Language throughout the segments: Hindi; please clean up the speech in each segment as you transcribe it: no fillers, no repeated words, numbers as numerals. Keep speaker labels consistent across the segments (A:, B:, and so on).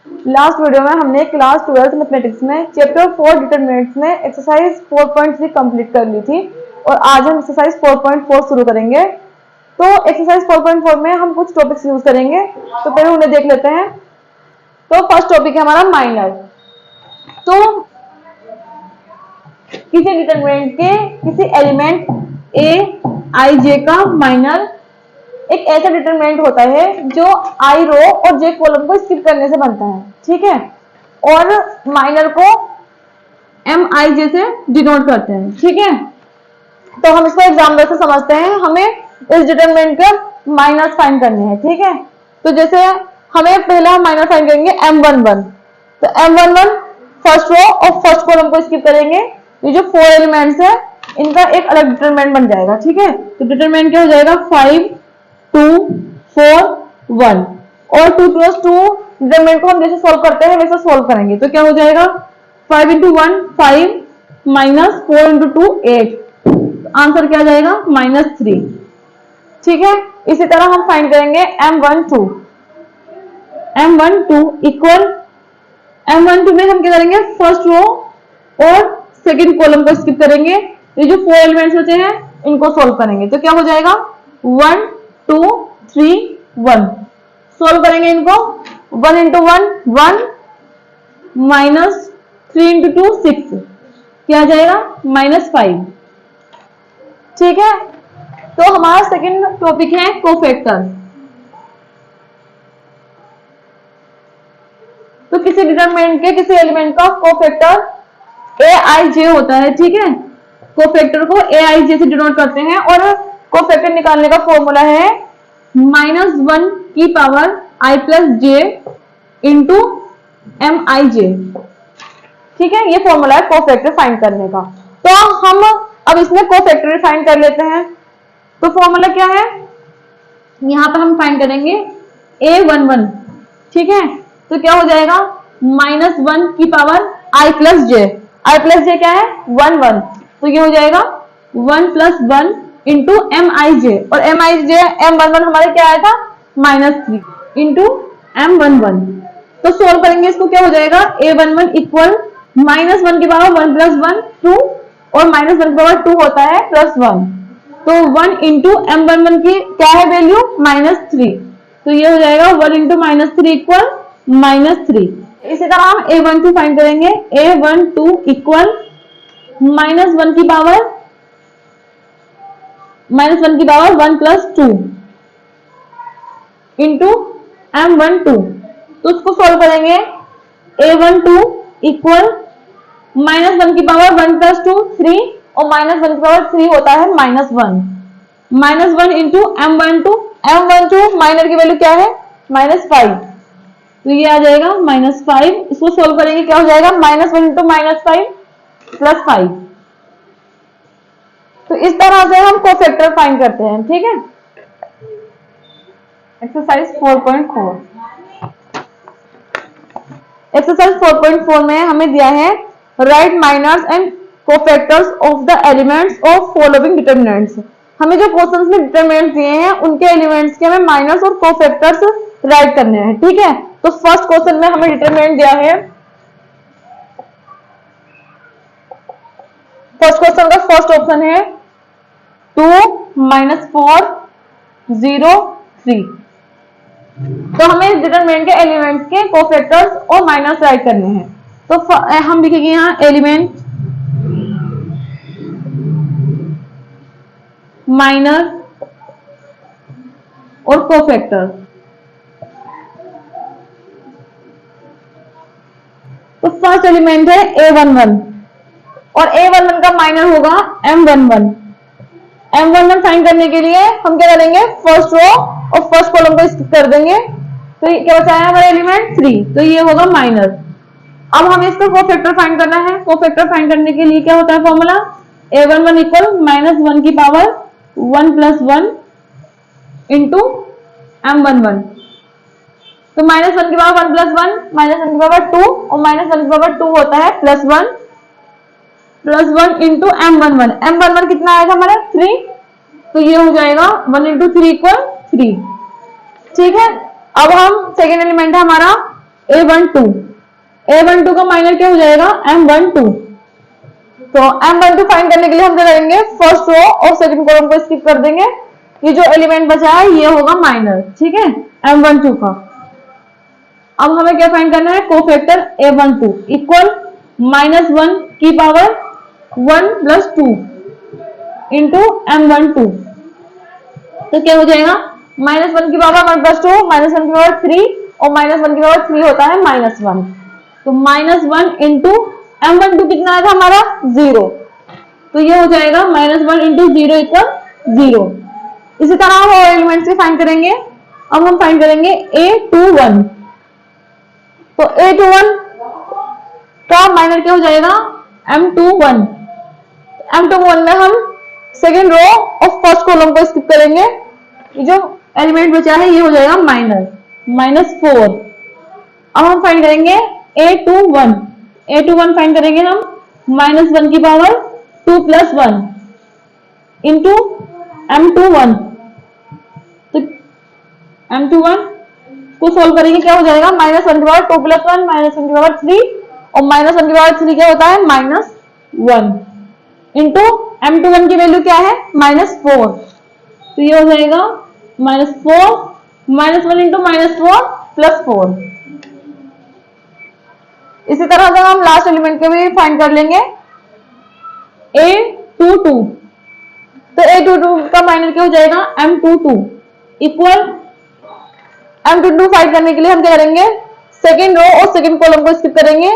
A: लास्ट वीडियो में हमने क्लास 12th मैथमेटिक्स में चैप्टर 4 डिटरमिनेंट्स में एक्सरसाइज 4.3 कंप्लीट कर ली थी और आज हम एक्सरसाइज 4.4 शुरू करेंगे। तो एक्सरसाइज 4.4 में हम कुछ टॉपिक्स यूज करेंगे, तो पहले उन्हें देख लेते हैं। तो फर्स्ट टॉपिक है हमारा माइनर। तो किसी डिटरमिनेंट के किसी एलिमेंट a i j का माइनर एक ऐसा डिटरमिनेंट होता है जो आई रो और जे कॉलम को स्किप करने से बनता है, ठीक है। और माइनर को एम आई जे से डिनोट करते हैं, ठीक है। तो हम इसको एग्जाम्पल से समझते हैं। हमें इस डिटरमिनेंट के माइनस फाइंड करने हैं, ठीक है। तो जैसे हमें पहला माइनर फाइंड करेंगे m11। तो m11 फर्स्ट रो और फर्स्ट कॉलम को स्किप करेंगे। ये जो 4 एलिमेंट्स है इनका एक अलग डिटरमिनेंट बन जाएगा, ठीक है। तो डिटरमिनेंट क्या हो जाएगा 5 2 4 1 और 2 + 2 डिटरमिनेंट को हम जैसे सॉल्व करते हैं वैसे सॉल्व करेंगे। तो क्या हो जाएगा 5 × 1 5 - 4 × 2 8। आंसर क्या आ जाएगा -3, ठीक है। इसी तरह हम फाइंड करेंगे m12 इक्वल m12 में हम क्या करेंगे फर्स्ट रो और सेकंड कॉलम को स्किप करेंगे। ये जो 4 एलिमेंट्स बचे हैं इनको सॉल्व करेंगे। तो क्या हो जाएगा 1 2 3 1। सोल्व करेंगे इनको 1 × 1 1 -3 × 2 6। क्या आ जाएगा -5, ठीक है। तो हमारा सेकंड टॉपिक है कोफैक्टर। तो किसी डिटरमिनेंट के किसी एलिमेंट का कोफैक्टर aij होता है, ठीक है। कोफैक्टर को aij से डिनोट करते हैं और कोफैक्टर निकालने का फॉर्मूला है -1 की power i + j into mij, ठीक है। ये फॉर्मूला है कोफैक्टर फाइंड करने का। तो हम अब इसमें कोफैक्टर फाइंड कर लेते हैं। तो फॉर्मूला क्या है, यहां पर हम फाइंड करेंगे a11, ठीक है। तो क्या हो जाएगा -1 की power i + j। i + j क्या है 1 1। तो ये हो जाएगा 1 + 1 इंटू mij और mij m11 हमारे क्या आया था -3 इंटू m11। तो सोल्व करेंगे इसको, क्या हो जाएगा a11 इक्वल -1 की पावर 1 + 1 2 और -1 की पावर 2 होता है +1। तो 1 इंटू m11 की क्या है वैल्यू -3। तो ये हो जाएगा 1 इंटू -3 इक्वल -3। इसी तरह हम a12 फाइंड करेंगे। a12 इक्वल -1 की पावर 1 + 2 इंटू m12। तो उसको सोल्व करेंगे a12 इक्वल -1 की पावर 1 + 2 3 और -1 की पावर 3 होता है -1 -1 इंटू m12 माइनर की वैल्यू क्या है -5। तो ये आ जाएगा -5। इसको सोल्व करेंगे क्या हो जाएगा -1 इंटू -5 +5। तो इस तरह से हम कोफैक्टर फाइंड करते हैं, ठीक है। एक्सरसाइज 4.4। एक्सरसाइज 4.4 में हमें दिया है right minors and cofactors of the elements of following determinants. हमें जो क्वेश्चंस में डिटरमिनेंट्स दिए हैं उनके एलिमेंट्स के हमें माइनर्स और कोफैक्टर्स राइट करने हैं, ठीक है। तो फर्स्ट क्वेश्चन में हमें डिटरमिनेंट दिया है। फर्स्ट क्वेश्चन का फर्स्ट ऑप्शन है 2 - 4 0 3। तो हमें इस डिटरमिनेंट के एलिमेंट्स के कोफैक्टर्स और माइनर्स राइट करने हैं। तो हम लिखेंगे यहां एलिमेंट माइनर और कोफैक्टर। तो फर्स्ट एलिमेंट है a11 और a11 का माइनर होगा m11। m11 फाइंड करने के लिए हम क्या करेंगे फर्स्ट रो और फर्स्ट कॉलम को स्किप कर देंगे। तो ये क्या बचा है हमारा एलिमेंट 3। तो ये होगा माइनर। अब हमें इसका कोफैक्टर फाइंड करना है। कोफैक्टर फाइंड करने के लिए क्या होता है फॉर्मूला a11 इक्वल -1 की पावर 1 + 1 इंटू m11। तो -1 की पावर 1 + 1 -1 की पावर 2 और -1 की पावर 2 होता है +1 इंटू m11 कितना आएगा हमारा 3। तो ये हो जाएगा 1 × 3 = 3, ठीक है। अब हम सेकेंड एलिमेंट है हमारा A12 का माइनर क्या हो जाएगा M12। तो M12 फाइंड करने के लिए हम क्या करेंगे, फर्स्ट रो और सेकंड कॉलम को स्किप कर देंगे। ये जो एलिमेंट बचा है ये होगा माइनर, ठीक है, M12 का। अब हमें क्या फाइंड करना है, कोफैक्टर A12 इक्वल -1 की पावर 1 + 2 इंटू M12। तो क्या हो जाएगा, -1 की पावर 1 + 2, -1 की पावर 3 और -1 की पावर 3 होता है -1। तो -1 इंटू M12 कितना आया था हमारा 0। तो ये हो जाएगा -1 इंटू 0 = 0। इसी तरह हम और एलिमेंट्स भी फाइंड करेंगे। अब हम फाइंड करेंगे A21। तो A21 का माइनर क्या हो जाएगा, M21। M21 में हम सेकेंड रो और फर्स्ट कॉलम को स्किप करेंगे। ये जो एलिमेंट बचा है ये हो जाएगा -4। अब हम फाइंड करेंगे A21 फाइंड करेंगे हम -1 की पावर 2 + 1 इंटू M21। तो M21 को सोल्व करेंगे, क्या हो जाएगा, -1 की पावर 2 + 1 -1 की पावर 3 और -1 की पावर 3 क्या होता है -1 इंटू M21 की वैल्यू क्या है -4। तो ये हो जाएगा -4 -1 इंटू -4 + 4। इसी तरह से हम लास्ट एलिमेंट के भी फाइंड कर लेंगे A22। तो A22 का माइनर क्या हो जाएगा M22 इक्वल M22 फाइंड करने के लिए हम क्या करेंगे, सेकेंड रो और सेकेंड कॉलम को स्किप करेंगे।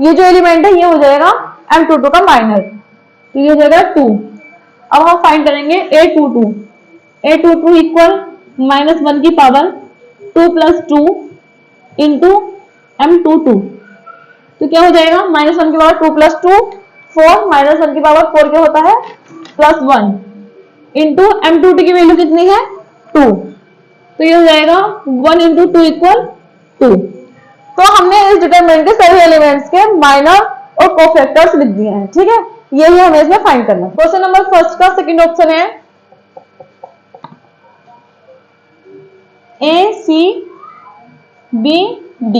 A: ये जो एलिमेंट है ये हो जाएगा M22 का माइनर, तो ये हो जाएगा 2। अब हम फाइंड करेंगे A22 इक्वल -1 की पावर 2 + 2 इंटू M22। तो क्या हो जाएगा, -1 की पावर 2 + 2 4 -1 की पावर 4 क्या होता है +1 इंटू M22 की वैल्यू कितनी है 2। तो ये हो जाएगा 1 × 2 = 2। तो हमने इस डिटरमिनेंट के सभी एलिमेंट्स के माइनर और कोफैक्टर्स लिख दिए हैं, ठीक है। यही हमें इसमें फाइंड करना है। क्वेश्चन नंबर फर्स्ट का सेकंड ऑप्शन है A C B D।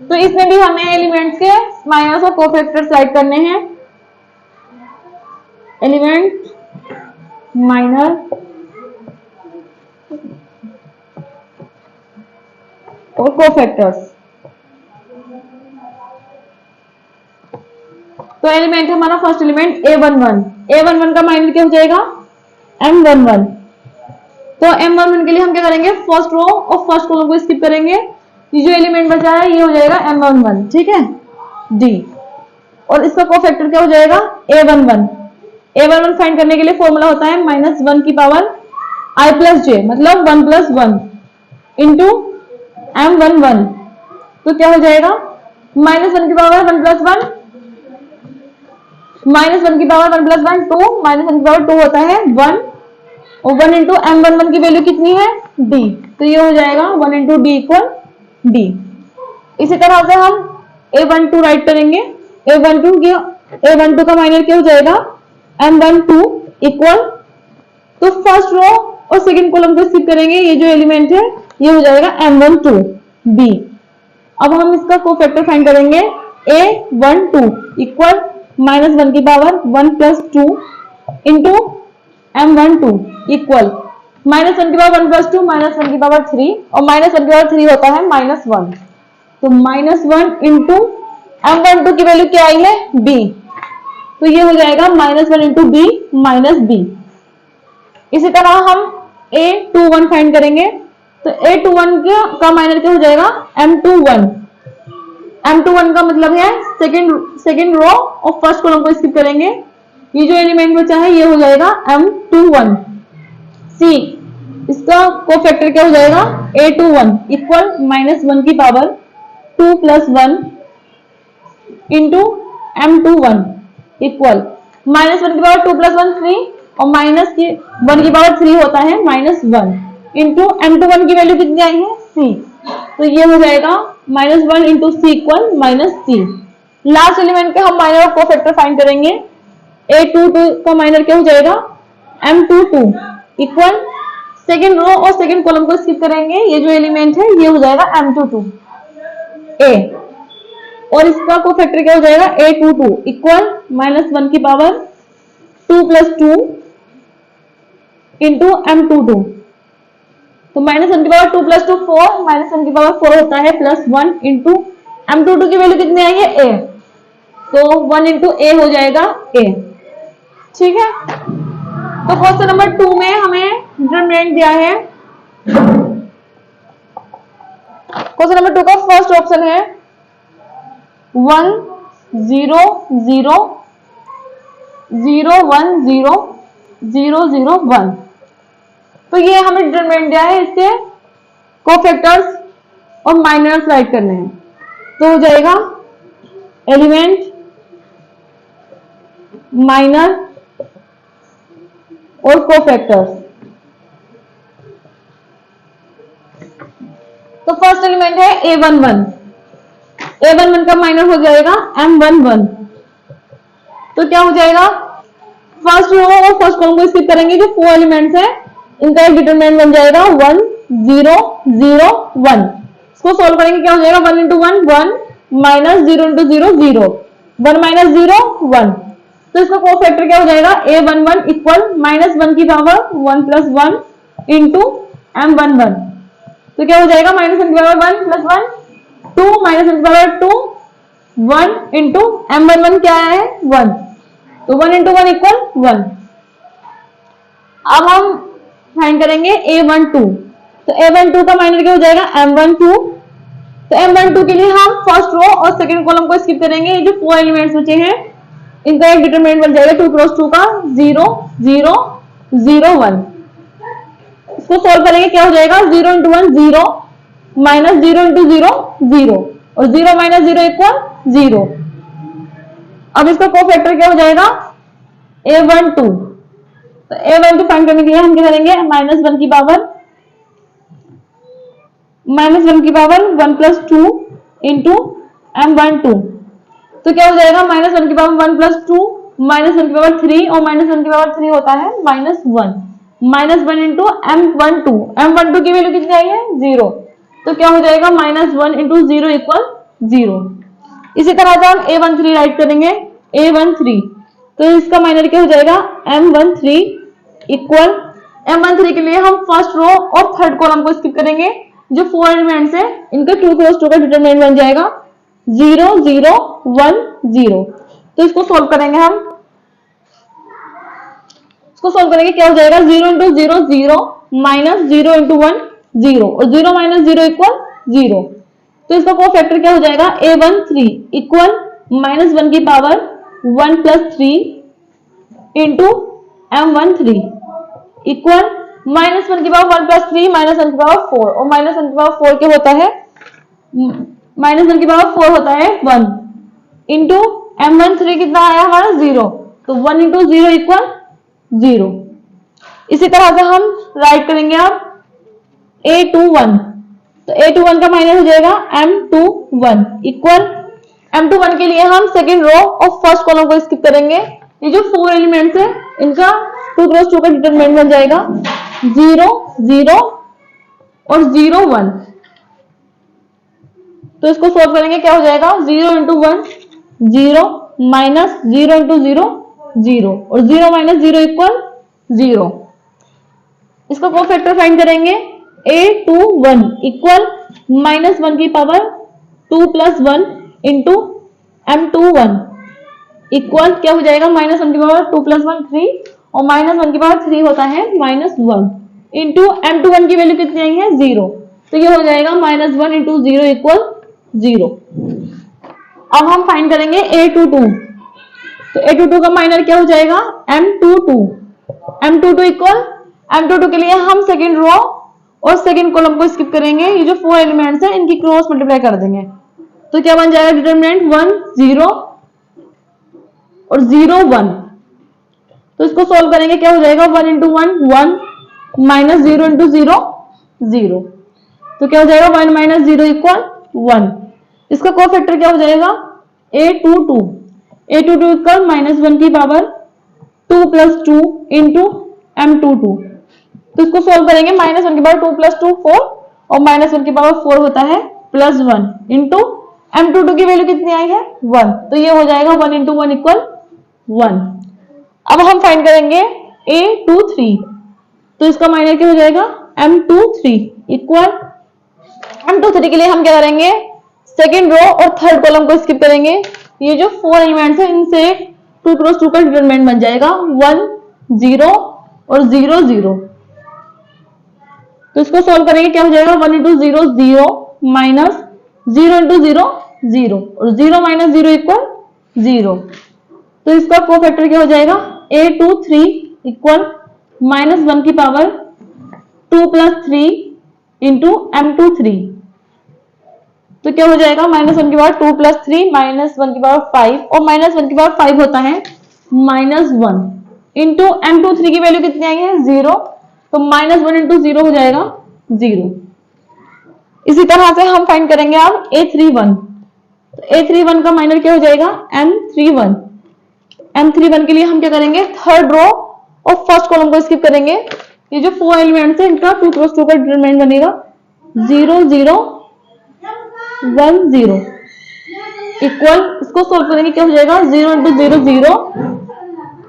A: तो इसमें भी हमें एलिमेंट्स के माइनस और कोफैक्टर्स राइट करने हैं। एलिमेंट माइनर और कोफैक्टर्स। तो एलिमेंट हमारा फर्स्ट एलिमेंट A11 का माइनर क्या हो जाएगा M11। तो M11 के लिए हम क्या करेंगे, फर्स्ट रो और फर्स्ट कॉलम को स्किप करेंगे। ये जो एलिमेंट बचा है ये हो जाएगा M11, ठीक है D। और इसका कोफैक्टर क्या हो जाएगा A11 फाइंड करने के लिए फॉर्मूला होता है -1 की पावर I + j मतलब 1 + 1 इंटू M11। तो क्या हो जाएगा -1 की पावर 1 + 1 -1 की पावर 1 + 1 2 -1 की पावर 2 होता है 1 और 1 इंटू M11 की वैल्यू कितनी है D। तो ये हो जाएगा 1 × D = D। इसी तरह से हम A12 राइट करेंगे। A12 का माइनर क्या हो जाएगा M12 इक्वल, तो फर्स्ट रो और सेकंड कॉलम को स्किप करेंगे। ये जो एलिमेंट है ये हो जाएगा M12 B। अब हम इसका कोफैक्टर फाइंड करेंगे A12 इक्वल -1 की पावर 1 + 2 इंटू M12 इक्वल -1 की पावर 1 + 2 -1 की पावर 3 और -1 की पावर 3 होता है -1। तो -1 इंटू M12 की वैल्यू क्या आई है B। तो ये हो जाएगा -1 इंटू B -B। इसी तरह हम A21 फाइंड करेंगे। तो A21 का माइनर क्या हो जाएगा M21 का मतलब है सेकेंड रो और फर्स्ट कॉलम को स्किप करेंगे। ये जो एलिमेंट बचा है ये हो जाएगा M21 C। इसका कोफैक्टर क्या हो जाएगा A21 इक्वल -1 की पावर 2 + 1 इंटू M21 इक्वल -1 की पावर 2 + 1 3 और -1 की पावर 3 होता है -1 इंटू M21 की वैल्यू कितनी आई है C। तो ये हो जाएगा -1 into C equal -C। Last element के हम माइनर और कोफैक्टर फाइंड करेंगे। A22 का माइनर क्या हो जाएगा M22 इक्वल सेकेंड रो और सेकेंड कॉलम को स्किप करेंगे। ये जो एलिमेंट है ये हो जाएगा M22। ए, और इसका कोफैक्टर क्या हो जाएगा a22 इक्वल -1 की पावर 2 + 2 इंटू m22। तो -1 की पावर 2 + 2 4, -1 की पावर 4 होता है +1 इंटू m22 की वैल्यू कितनी आई है a, तो 1 इंटू ए हो जाएगा a। ठीक है, तो क्वेश्चन नंबर 2 में हमें डिटरमिनेंट दिया है। क्वेश्चन नंबर 2 का फर्स्ट ऑप्शन है 1 0 0 0 1 0 0 0 1। तो ये हमें डिटरमिनेंट दिया है, इसके कोफैक्टर्स और माइनर्स राइट करने हैं। तो हो जाएगा एलिमेंट माइनर और कोफैक्टर्स। तो फर्स्ट एलिमेंट है a11, a11 का माइनर हो जाएगा m11। तो क्या हो जाएगा, फर्स्ट रो और फर्स्ट कॉलम को स्किप करेंगे, जो 4 एलिमेंट्स है इनका एक डिटरमिनेंट बन जाएगा 1 0 0 1। इसको सोल्व करेंगे, क्या हो जाएगा 1 इंटू 1 1 माइनस 0 इंटू 0 0 1 माइनस 0 1। तो इसका कोफैक्टर क्या हो जाएगा a11 इक्वल -1 की पावर 1 + 1 इंटू m11। तो क्या हो जाएगा -1 की पावर 1 + 1 2 -1 की पावर 2 1 इंटू m11 क्या है 1, तो 1 इंटू 1 इक्वल 1। अब हम फाइंड करेंगे a12। तो a12 का माइनर क्या हो जाएगा m12। तो m12 के लिए हम फर्स्ट रो और सेकंड कॉलम को स्किप करेंगे, ये जो 4 एलिमेंट्स बचे हैं इनका एक डिटरमिनेंट बन जाएगा 2 × 2 का 0 0 0 1। इसको सोल्व करेंगे, क्या हो जाएगा 0 इंटू 1 0 माइनस 0 इंटू 0 0 और 0 माइनस 0 इक्वल 0। अब इसका कोफैक्टर क्या हो जाएगा a12। तो a12 फाइंड करने के लिए हम क्या करेंगे -1 की पावर 1 + 2 इंटू m12। तो क्या हो जाएगा -1 की पावर 1 + 2 -1 की पावर 3 और -1 की पावर 3 होता है -1 -1 इंटू m12 की वैल्यू कितनी आई है 0। तो क्या हो जाएगा -1 इंटू 0 इक्वल 0। इसी तरह से हम a13 राइट करेंगे a13। तो इसका माइनर क्या हो जाएगा m13 इक्वल m13 के लिए हम फर्स्ट रो और थर्ड कॉलम को स्किप करेंगे, जो 4 एलिमेंट्स है इनका 2 × 2 का डिटरमिनेंट बन जाएगा 0 0 1 0। तो इसको सोल्व करेंगे हम, इसको सोल्व करेंगे क्या हो जाएगा 0 इंटू 0 0 माइनस 0 इंटू 1 0 और 0 माइनस 0 इक्वल 0। तो इसका कोफैक्टर क्या हो जाएगा a13 इक्वल -1 की पावर 1 + 3 इंटू m13 इक्वल -1 की पावर 1 + 3 -1 की पावर 4 और -1 की पावर 4 क्या होता है -1 की पावर 4 होता है 1 इंटू m13 कितना आया हमारा 0। तो 1 इंटू 0 इक्वल 0। इसी तरह से हम राइट करेंगे अब a21। तो a21 का माइनर हो जाएगा m21 इक्वल m21 के लिए हम सेकेंड रो और फर्स्ट कॉलम को स्किप करेंगे, ये जो 4 एलिमेंट्स है इनका 2 × 2 का डिटरमिनेंट बन जाएगा 0 0 और 0 1। तो इसको सोल्व करेंगे, क्या हो जाएगा 0 इंटू 1 0 माइनस 0 इंटू 0 0 और 0 माइनस 0 इक्वल 0। इसका कोफैक्टर फाइंड करेंगे a21 इक्वल -1 की पावर 2 + 1 इंटू m21 इक्वल क्या हो जाएगा -1 की पावर 2 + 1 3 और -1 की पावर 3 होता है -1 इंटू m21 की वैल्यू कितनी आई है 0। तो ये हो जाएगा -1 इंटू 0 इक्वल 0। अब हम फाइंड करेंगे a22। तो a22 का माइनर क्या हो जाएगा m22 इक्वल m22 के लिए हम सेकेंड रो और सेकेंड कॉलम को स्किप करेंगे, ये जो 4 एलिमेंट्स हैं इनकी क्रॉस मल्टीप्लाई कर देंगे। तो क्या बन जाएगा डिटरमिनेंट 1 0 और 0 1। तो इसको सोल्व करेंगे, क्या हो जाएगा 1 इंटू 1 1 माइनस 0 इंटू 0 0। तो क्या हो जाएगा 1 माइनस 0 इक्वल 1। इसका कोफैक्टर क्या हो जाएगा a22 इक्वल -1 की पावर 2 + 2 इंटू m22। तो इसको सोल्व करेंगे, -1 की पावर 2 + 2 4 और -1 की पावर 4 होता है +1 इंटू M22 की वैल्यू कितनी आई है 1, तो ये हो जाएगा 1 इंटू 1 इक्वल 1। अब हम फाइंड करेंगे A23, तो इसका माइनर क्या हो जाएगा M23 इक्वल M23 के लिए हम क्या करेंगे, सेकेंड रो और थर्ड कॉलम को स्किप करेंगे। ये जो 4 एलिमेंट्स है इनसे 2 क्रॉस 2 का डिटरमिनेंट बन जाएगा 1 0 और 0 0। तो इसको सॉल्व करेंगे, क्या हो जाएगा 1 इंटू 0 0 माइनस 0 इंटू 0 0 और 0 माइनस 0 इक्वल 0। तो इसका कोफैक्टर क्या हो जाएगा A23 इक्वल -1 की पावर 2 प्लस 3 इंटू M23। तो क्या हो जाएगा -1 की पावर 2 प्लस 3 -1 की पावर 5 और -1 की पावर 5 होता है -1 इंटू M23 की वैल्यू कितनी आई है 0, तो -1 इंटू 0 हो जाएगा 0। इसी तरह से हम फाइंड करेंगे अब A31, तो A31 का माइनर क्या हो जाएगा M31। M31 के लिए हम क्या करेंगे, थर्ड रो और फर्स्ट कॉलम को स्किप करेंगे। ये जो 4 एलिमेंट्स है इनका 2 क्रॉस 2 का डिटरमिनेंट बनेगा 0 0 1 0 इक्वल, इसको सोल्व करेंगे क्या हो जाएगा 0 इंटू 0 0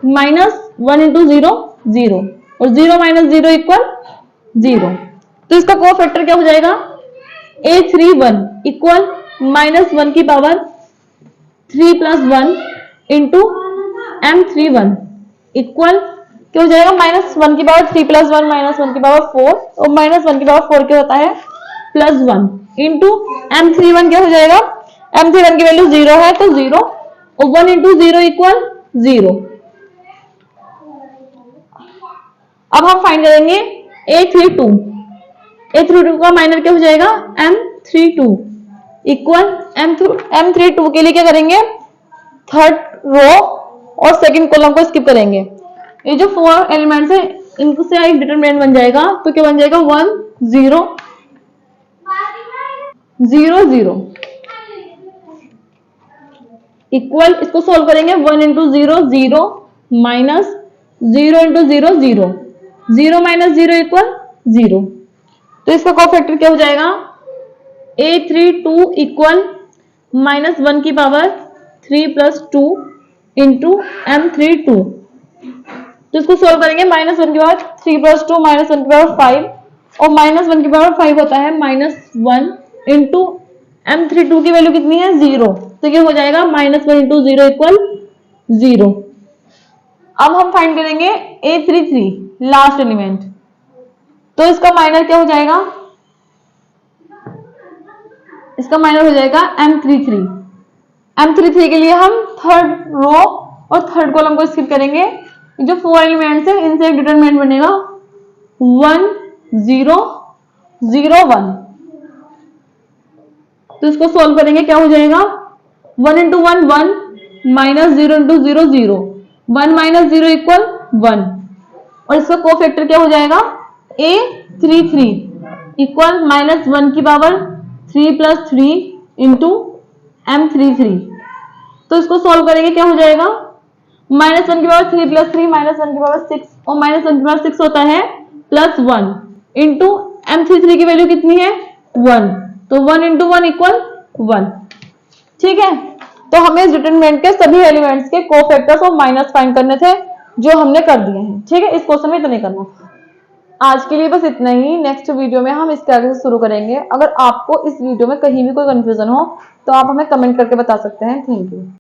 A: माइनस 1 इंटू 0 0 और 0 माइनस 0 इक्वल 0। तो इसका कोफैक्टर क्या हो जाएगा A31 इक्वल -1 की power 3 plus 1 into M31 equal क्या हो जाएगा -1 की पावर 3 प्लस 1 -1 की पावर 4 और -1 की पावर 4 क्या होता है +1 इंटू M31 क्या हो जाएगा, M31 की वैल्यू 0 है तो 0 और 1 इंटू 0 इक्वल 0। अब हम फाइंड करेंगे A32 का माइनर क्या हो जाएगा M32 इक्वल M32 के लिए क्या करेंगे, थर्ड रो और सेकंड कॉलम को स्किप करेंगे। ये जो 4 एलिमेंट्स है इनसे एक डिटरमिनेंट बन जाएगा, तो क्या बन जाएगा 1 0 0 0 इक्वल, इसको सोल्व करेंगे 1 into 0 0 minus 0 into 0 0 0 minus 0 equal 0। तो इसका कोफैक्टर क्या हो जाएगा A32 इक्वल -1 की पावर 3 प्लस 2 इंटू M32। तो इसको सोल्व करेंगे -1 की पावर 3 प्लस 2 -1 की पावर 5 और -1 की पावर 5 होता है -1 इंटू M32 की वैल्यू कितनी है 0, तो ये हो जाएगा -1 इंटू 0 इक्वल 0। अब हम फाइंड करेंगे A33 लास्ट एलिमेंट, तो इसका माइनर क्या हो जाएगा, इसका माइनर हो जाएगा M33। M33 के लिए हम थर्ड रो और थर्ड कॉलम को स्किप करेंगे। जो 4 एलिमेंट्स है इनसे एक डिटरमिनेंट बनेगा 1 0 0 1। तो इसको सोल्व करेंगे क्या हो जाएगा 1 into 1 1 minus 0 into 0 0 1 minus 0 equal 1 और इसका कोफैक्टर क्या हो जाएगा A33 इक्वल -1 की पावर 3 प्लस 3 इंटू M33। तो इसको सोल्व करेंगे क्या हो जाएगा -1 की पावर 3 प्लस 3 -1 की पावर 6 और -1 की पावर 6 होता है +1 इंटू M33 की वैल्यू कितनी है 1, तो 1 इंटू 1 इक्वल 1। ठीक है, तो हमें इस डिटरमिनेंट के सभी एलिमेंट्स के कोफैक्टर्स और माइनस फाइंड करने थे जो हमने कर दिए हैं। ठीक है, इस क्वेश्चन में इतना ही करना। आज के लिए बस इतना ही। नेक्स्ट वीडियो में हम इसके आगे से शुरू करेंगे। अगर आपको इस वीडियो में कहीं भी कोई कंफ्यूजन हो तो आप हमें कमेंट करके बता सकते हैं। Thank you.